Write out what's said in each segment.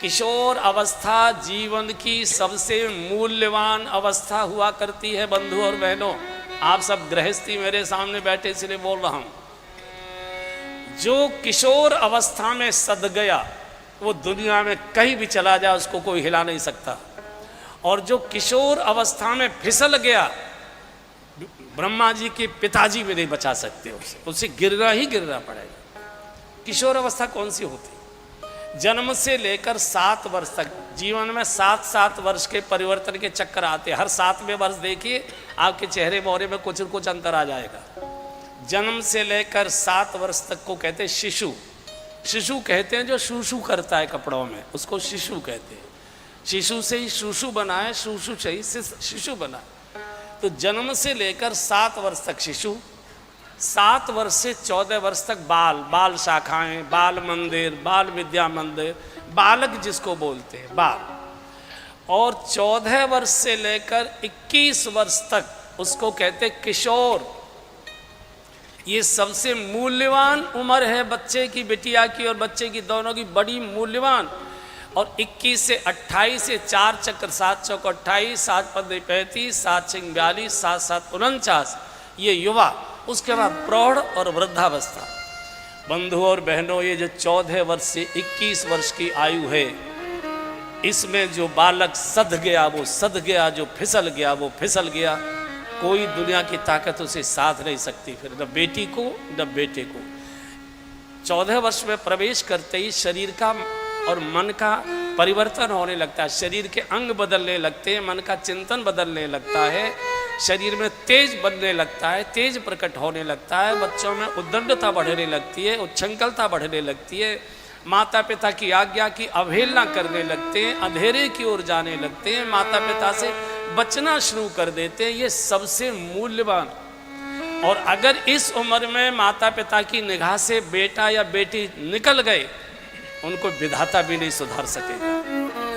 किशोर अवस्था जीवन की सबसे मूल्यवान अवस्था हुआ करती है। बंधु और बहनों, आप सब गृहस्थी मेरे सामने बैठे इसलिए बोल रहा हूं। जो किशोर अवस्था में सद गया वो दुनिया में कहीं भी चला जाए उसको कोई हिला नहीं सकता, और जो किशोर अवस्था में फिसल गया ब्रह्मा जी के पिताजी भी नहीं बचा सकते उसे गिरना ही गिरना पड़ेगा। किशोर अवस्था कौन सी होती? जन्म से लेकर 7 वर्ष तक जीवन में 7-7 वर्ष के परिवर्तन के चक्कर आते हैं। हर 7वें वर्ष देखिए आपके चेहरे मोहरे में कुछ न कुछ अंतर आ जाएगा। जन्म से लेकर 7 वर्ष तक को कहते हैं शिशु। शिशु कहते हैं जो शूशु करता है कपड़ों में, उसको शिशु कहते हैं। शिशु से ही शूशु बना है, शूशु से ही शिशु बना। तो जन्म से लेकर 7 वर्ष तक शिशु, 7 वर्ष से 14 वर्ष तक बाल शाखाएं, बाल मंदिर, बाल विद्या मंदिर, बालक जिसको बोलते हैं बाल, और 14 वर्ष से लेकर 21 वर्ष तक उसको कहते हैं किशोर। ये सबसे मूल्यवान उम्र है बच्चे की, बिटिया की और बच्चे की, दोनों की बड़ी मूल्यवान। और 21 से 28 से 4 चक्कर 7 चौक 28, 7 पंद्रह 35, 7 छिंग 42, 7 7 49, ये युवा। उसके बाद प्रौढ़ और वृद्धावस्था। बंधु और बहनों, ये जो 14 वर्ष से 21 वर्ष की आयु है, इसमें जो बालक सध गया वो सध गया, जो फिसल गया वो फिसल गया। कोई दुनिया की ताकत उसे साथ नहीं सकती, फिर न बेटी को न बेटे को। 14 वर्ष में प्रवेश करते ही शरीर का और मन का परिवर्तन होने लगता है। शरीर के अंग बदलने लगते हैं, मन का चिंतन बदलने लगता है, शरीर में तेज बनने लगता है, तेज प्रकट होने लगता है। बच्चों में उद्दंडता बढ़ने लगती है, उच्छृंखलता बढ़ने लगती है, माता पिता की आज्ञा की अवहेलना करने लगते हैं, अंधेरे की ओर जाने लगते हैं, माता पिता से बचना शुरू कर देते हैं। ये सबसे मूल्यवान। और अगर इस उम्र में माता पिता की निगाह से बेटा या बेटी निकल गए, उनको विधाता भी नहीं सुधार सकेगा।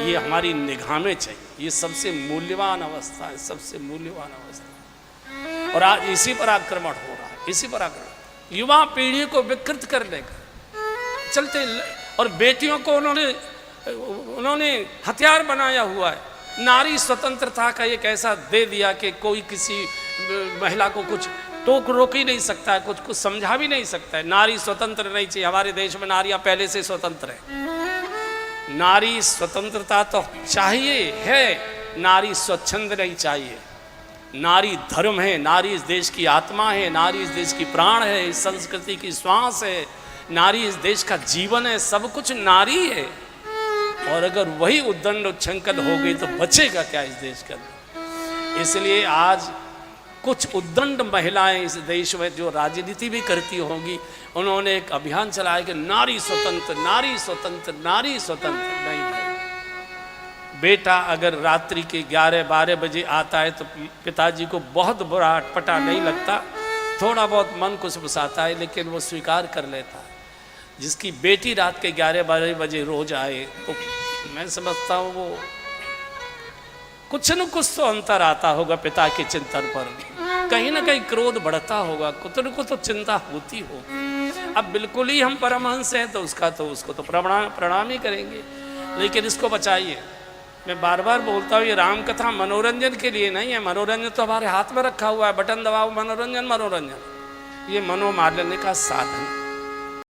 ये हमारी निगाह में चाहिए। ये सबसे मूल्यवान अवस्था है, सबसे मूल्यवान अवस्था। और आज इसी पर आक्रमण हो रहा है, इसी पर आक्रमण। युवा पीढ़ी को विकृत करने का चलते, और बेटियों को उन्होंने हथियार बनाया हुआ है। नारी स्वतंत्रता का एक ऐसा दे दिया कि कोई किसी महिला को कुछ रोक ही नहीं सकता है, कुछ समझा भी नहीं सकता है। नारी स्वतंत्र नहीं चाहिए। हमारे देश में नारियां पहले से स्वतंत्र है। नारी स्वतंत्रता तो चाहिए है, नारी स्वच्छंद नहीं चाहिए। नारी धर्म है, नारी इस देश की आत्मा है, नारी इस देश की प्राण है, इस संस्कृति की श्वास है, नारी इस देश का जीवन है, सब कुछ नारी है। और अगर वही उद्दंड उच्छृंखल हो गई तो बचेगा क्या इस देश के अंदर? इसलिए आज कुछ उद्दंड महिलाएं इस देश में जो राजनीति भी करती होंगी, उन्होंने एक अभियान चलाया कि नारी स्वतंत्र, नारी स्वतंत्र, नारी स्वतंत्र। नहीं भाई, बेटा अगर रात्रि के 11-12 बजे आता है तो पिताजी को बहुत बुरा अटपटा नहीं लगता, थोड़ा बहुत मन कुसमुसाता है, लेकिन वो स्वीकार कर लेता है। जिसकी बेटी रात के 11-12 बजे रोज आए तो मैं समझता हूँ वो कुछ न कुछ तो अंतर आता होगा पिता के चिंतन पर, कहीं ना कहीं क्रोध बढ़ता होगा, कुछ न कुछ तो चिंता होती होगी। अब बिल्कुल ही हम परमहंस हैं तो उसको तो प्रणाम ही करेंगे, लेकिन इसको बचाइए। मैं बार बार बोलता हूँ, ये राम कथा मनोरंजन के लिए नहीं है। मनोरंजन तो हमारे हाथ में रखा हुआ है, बटन दबाओ मनोरंजन, मनोरंजन। ये मनोमालिन्य का साधन